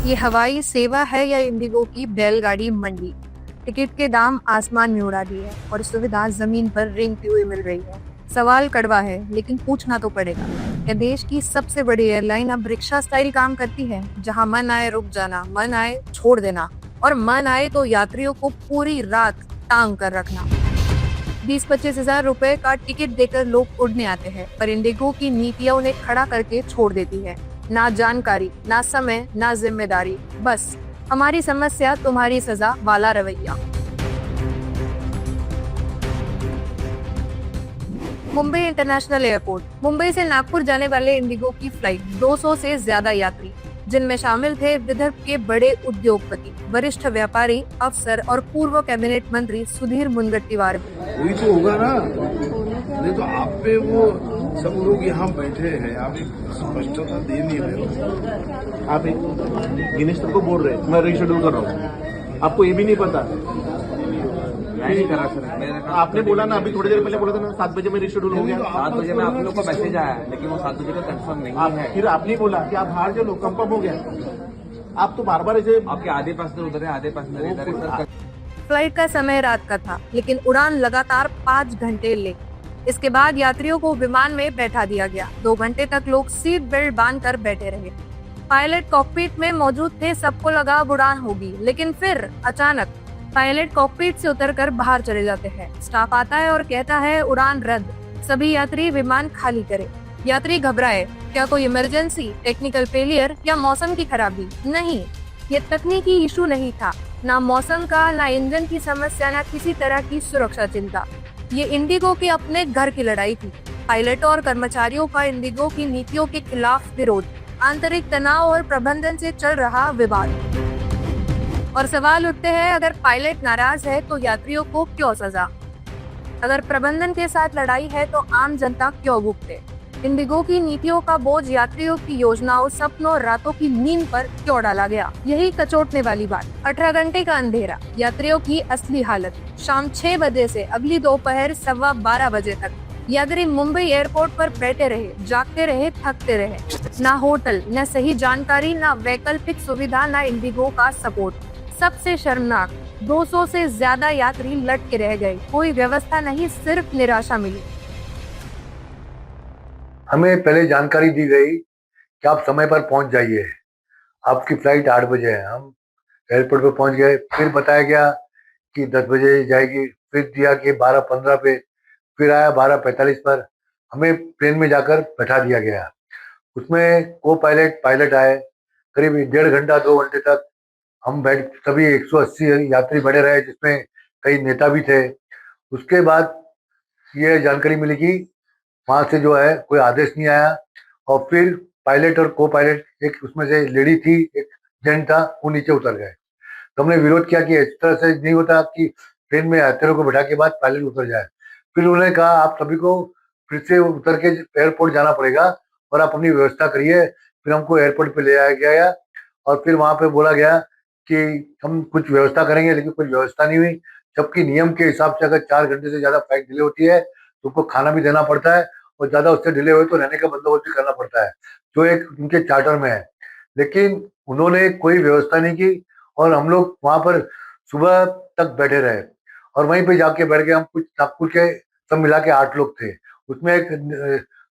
ये हवाई सेवा है या इंडिगो की बैलगाड़ी मंडी। टिकट के दाम आसमान में उड़ा दिए हैं और सुविधा जमीन पर रेंगती हुई मिल रही है। सवाल कड़वा है लेकिन पूछना तो पड़ेगा। यह देश की सबसे बड़ी एयरलाइन अब रिक्शा स्टाइल काम करती है, जहां मन आए रुक जाना, मन आए छोड़ देना और मन आए तो यात्रियों को पूरी रात टांग कर रखना। 20-25 हजार रुपए का टिकट देकर लोग उड़ने आते हैं, पर इंडिगो की नीतियां उन्हें खड़ा करके छोड़ देती है। ना जानकारी, ना समय, ना जिम्मेदारी, बस हमारी समस्या तुम्हारी सजा वाला रवैया। Mumbai international airport. मुंबई से नागपुर जाने वाले इंडिगो की फ्लाइट 200 से ज्यादा यात्री, जिनमें शामिल थे विदर्भ के बड़े उद्योगपति, वरिष्ठ व्यापारी, अफसर और पूर्व कैबिनेट मंत्री सुधीर मुनगंटीवार भी। वही तो होगा ना, नहीं तो आप पे वो सब लोग यहाँ बैठे हैं, आप एक स्पष्टता दे नहीं रहे हो। आप एक गिनेश को बोल रहे हैं मैं रीशेड्यूल कर रहा हूँ, आपको ये भी नहीं पता। मैं नहीं करा सर, आपने बोला ना, अभी थोड़ी देर पहले बोला था ना 7 बजे में रीशेड्यूल हो गया। 7 बजे में आप लोग को मैसेज आया है, लेकिन वो 7 बजे का कंफर्म नहीं है। फिर आपने बोला कि आप बाहर चलो, कंफर्म हो गया। आप तो बार बार ऐसे आपके आधे पैसेंजर उधर है, आधे पैसेंजर इधर है सर। फ्लाइट का समय रात का था, लेकिन उड़ान लगातार 5 घंटे लेट। इसके बाद यात्रियों को विमान में बैठा दिया गया। 2 घंटे तक लोग सीट बेल्ट बांधकर बैठे रहे। पायलट कॉकपिट में मौजूद थे, सबको लगा अब उड़ान होगी, लेकिन फिर अचानक पायलट कॉकपिट से उतरकर बाहर चले जाते हैं। स्टाफ आता है और कहता है उड़ान रद्द, सभी यात्री विमान खाली करें। यात्री घबराए, क्या कोई इमरजेंसी, टेक्निकल फेलियर या मौसम की खराबी? नहीं, ये तकनीकी इशू नहीं था, ना मौसम का, ना इंजन की समस्या, ना किसी तरह की सुरक्षा चिंता। ये इंडिगो के अपने घर की लड़ाई थी। पायलटों और कर्मचारियों का इंडिगो की नीतियों के खिलाफ विरोध, आंतरिक तनाव और प्रबंधन से चल रहा विवाद। और सवाल उठते हैं, अगर पायलट नाराज है तो यात्रियों को क्यों सजा? अगर प्रबंधन के साथ लड़ाई है तो आम जनता क्यों भुगते? इंडिगो की नीतियों का बोझ यात्रियों की योजनाओं, सपनों और रातों की नींद पर क्यों डाला गया? यही कचोटने वाली बात। 18 घंटे का अंधेरा, यात्रियों की असली हालत। शाम 6 बजे से अगली दोपहर 12:15 बजे तक यात्री मुंबई एयरपोर्ट पर बैठे रहे, जागते रहे, थकते रहे। ना होटल, न सही जानकारी, ना वैकल्पिक सुविधा, ना इंडिगो का सपोर्ट। सबसे शर्मनाक, 200 से ज्यादा यात्री लटके रह गए। कोई व्यवस्था नहीं, सिर्फ निराशा मिली। हमें पहले जानकारी दी गई कि आप समय पर पहुंच जाइए, आपकी फ्लाइट 8 बजे है। हम एयरपोर्ट पे पहुंच गए, फिर बताया गया कि 10 बजे जाएगी, फिर दिया कि 12:15 पे, फिर आया 12:45 पर। हमें प्लेन में जाकर बैठा दिया गया। उसमें को पायलट आए, करीब 1.5 घंटा 2 घंटे तक हम सभी 180 यात्री बैठे रहे, जिसमें कई नेता भी थे। उसके बाद ये जानकारी मिली कि वहां से जो है कोई आदेश नहीं आया, और फिर पायलट और को पायलट, एक उसमें से लेडी थी, एक जेंट था, वो नीचे उतर गए। तो हमने विरोध किया कि इस तरह से नहीं होता कि ट्रेन में यात्रियों को बैठा के बाद पायलट उतर जाए। फिर उन्होंने कहा आप सभी को फिर से उतर के एयरपोर्ट जाना पड़ेगा और आप अपनी व्यवस्था करिए। फिर हमको एयरपोर्ट पे ले आया गया और फिर वहां पे बोला गया कि हम कुछ व्यवस्था करेंगे, लेकिन कुछ व्यवस्था नहीं हुई। जबकि नियम के हिसाब से अगर 4 घंटे से ज्यादा फ्लाइट डिले होती है तो उनको खाना भी देना पड़ता है, और ज्यादा उससे डिले हुए तो रहने का बंदोबस्त भी करना पड़ता है, जो एक उनके चार्टर में है। लेकिन उन्होंने कोई व्यवस्था नहीं की और हम लोग वहां पर सुबह तक बैठे रहे, और वहीं पे जाके बैठ गए। हम कुछ नागपुर के सब मिला के 8 लोग थे, उसमें एक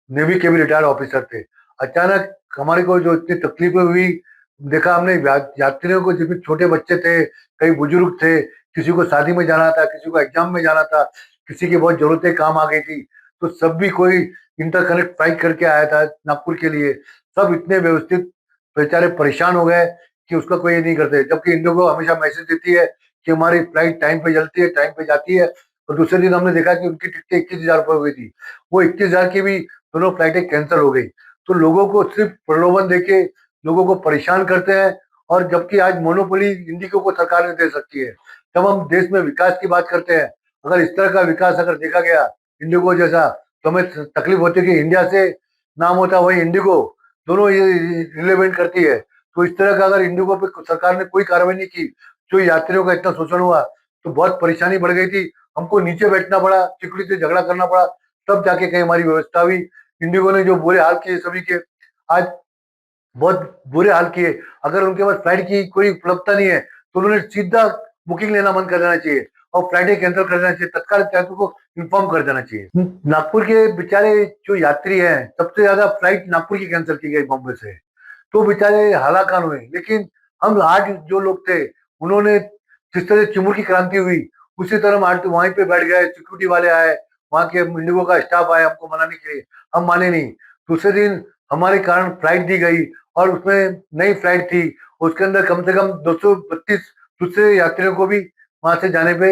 नेवी के भी रिटायर्ड ऑफिसर थे। अचानक हमारे को जो इतनी तकलीफें हुई, देखा हमने यात्रियों को, जिसमें छोटे बच्चे थे, कई बुजुर्ग थे, किसी को शादी में जाना था, किसी को एग्जाम में जाना था, किसी की बहुत जरूरतें काम आ गई थी, तो सब भी कोई इंटरकनेक्ट फ्लाइट करके आया था नागपुर के लिए। सब इतने व्यवस्थित बेचारे परेशान हो गए कि उसका कोई ये नहीं करते। जबकि इंडिगो हमेशा मैसेज देती है कि हमारी फ्लाइट टाइम पे चलती है, टाइम पे जाती है। और दूसरे दिन हमने देखा कि उनकी टिकटें 21,000 रुपये हुई थी, वो 21,000 की भी दोनों फ्लाइटें कैंसिल हो गई। तो लोगों को सिर्फ प्रलोभन देके लोगों को परेशान करते हैं, और जबकि आज मोनोपोली इंडिगो को सरकार नहीं दे सकती है। जब हम देश में विकास की बात करते हैं, अगर इस तरह का विकास अगर देखा गया इंडिगो जैसा, तो हमें तकलीफ होती है कि इंडिया से नाम होता वही इंडिगो, दोनों ये रिलेवेंट करती है। तो इस तरह का अगर इंडिगो पे सरकार ने कोई कार्रवाई नहीं की, जो यात्रियों का इतना शोषण हुआ, तो बहुत परेशानी बढ़ गई थी। हमको नीचे बैठना पड़ा, सिक्योरिटी से झगड़ा करना पड़ा, तब जाके कहीं हमारी व्यवस्था हुई। इंडिगो ने जो बुरे हाल किए सभी के, आज बहुत बुरे हाल किए। अगर उनके पास फ्लाइट की कोई उपलब्धता नहीं है तो उन्होंने सीधा बुकिंग लेना बंद कर देना चाहिए और फ्लाइटें कैंसिल कर देना चाहिए, तत्काल यात्रियों को इन्फॉर्म कर देना चाहिए। नागपुर के बेचारे जो यात्री हैं, सबसे ज्यादा फ्लाइट नागपुर की कैंसिल की गई बॉम्बे से, तो बेचारे हलाकान हुए। लेकिन हम 8 जो लोग थे, उन्होंने जिस तरह चिमुर की क्रांति हुई उसी तरह हम आज तो वहीं पे बैठ गए। सिक्योरिटी वाले आए, वहां के इंडिगो का स्टाफ आया हमको मनाने के लिए, हम माने नहीं। दूसरे दिन हमारे कारण फ्लाइट दी गई और उसमें नई फ्लाइट थी, उसके अंदर कम से कम 232 दूसरे यात्रियों को भी वहां से जाने पे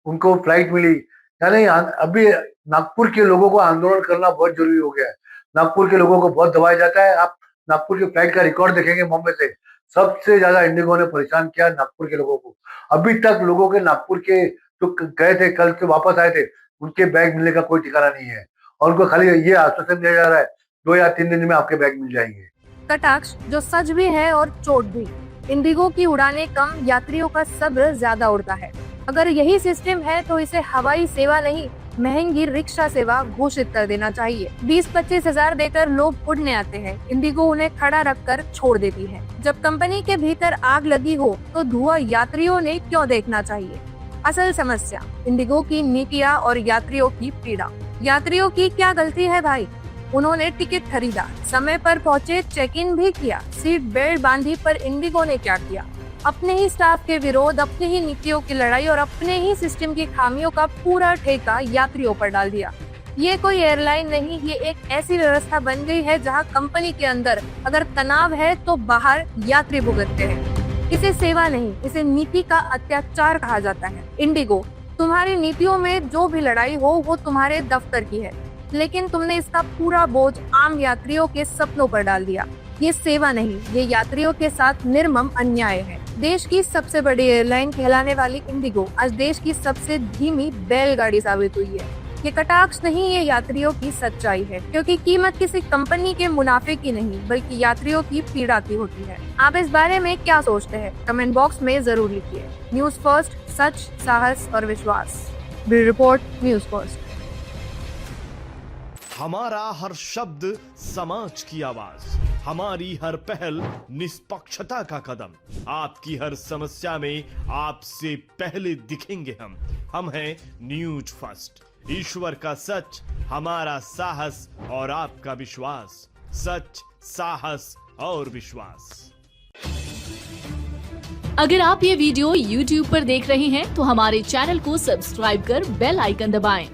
उनको फ्लाइट मिली। यानी अभी नागपुर के लोगों को आंदोलन करना बहुत जरूरी हो गया है। नागपुर के लोगों को बहुत दबाया जाता है। आप नागपुर के फ्लाइट का रिकॉर्ड देखेंगे, बॉम्बे से सबसे ज्यादा इंडिगो ने परेशान किया नागपुर के लोगों को। अभी तक लोगों के नागपुर के जो गए थे, कल से वापस आए थे, उनके बैग मिलने का कोई ठिकाना नहीं है और उनको खाली ये आश्वासन दिया जा रहा है 2 या 3 दिन में आपके बैग मिल जाएंगे। कटाक्ष जो सच भी है और चोट भी। इंडिगो की उड़ानें कम, यात्रियों का सब्र ज्यादा उड़ता है। अगर यही सिस्टम है तो इसे हवाई सेवा नहीं, महंगी रिक्शा सेवा घोषित कर देना चाहिए। 20-25 हजार देकर लोग उड़ने आते हैं, इंडिगो उन्हें खड़ा रखकर छोड़ देती है। जब कंपनी के भीतर आग लगी हो तो धुआं यात्रियों ने क्यों देखना चाहिए? असल समस्या इंडिगो की नीतियाँ और यात्रियों की पीड़ा। यात्रियों की क्या गलती है भाई? उन्होंने टिकट खरीदा, समय पर पहुंचे, चेक इन भी किया, सीट बेल्ट बांधी, पर इंडिगो ने क्या किया? अपने ही स्टाफ के विरोध, अपनी ही नीतियों की लड़ाई और अपने ही सिस्टम की खामियों का पूरा ठेका यात्रियों पर डाल दिया। ये कोई एयरलाइन नहीं, ये एक ऐसी व्यवस्था बन गई है जहां कंपनी के अंदर अगर तनाव है तो बाहर यात्री भुगतते हैं। इसे सेवा नहीं, इसे नीति का अत्याचार कहा जाता है। इंडिगो, तुम्हारी नीतियों में जो भी लड़ाई हो वो तुम्हारे दफ्तर की है, लेकिन तुमने इसका पूरा बोझ आम यात्रियों के सपनों पर डाल दिया। ये सेवा नहीं, ये यात्रियों के साथ निर्मम अन्याय है। देश की सबसे बड़ी एयरलाइन कहलाने वाली इंडिगो आज देश की सबसे धीमी बैलगाड़ी साबित हुई है। ये कटाक्ष नहीं, ये यात्रियों की सच्चाई है, क्योंकि कीमत किसी कंपनी के मुनाफे की नहीं बल्कि यात्रियों की पीड़ा की होती है। आप इस बारे में क्या सोचते हैं? कमेंट बॉक्स में जरूर लिखिए। न्यूज फर्स्ट, सच, साहस और विश्वास। Bureau report, news first. हमारा हर शब्द समाज की आवाज, हमारी हर पहल निष्पक्षता का कदम। आपकी हर समस्या में आपसे पहले दिखेंगे हम हैं न्यूज फर्स्ट। ईश्वर का सच, हमारा साहस और आपका विश्वास। सच, साहस और विश्वास। अगर आप ये वीडियो YouTube पर देख रहे हैं तो हमारे चैनल को सब्सक्राइब कर बेल आइकन दबाएं।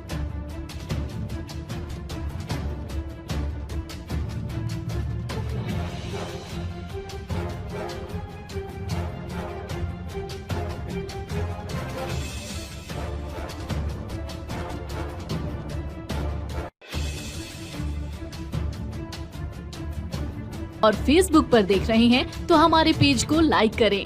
और Facebook पर देख रहे हैं तो हमारे पेज को लाइक करें।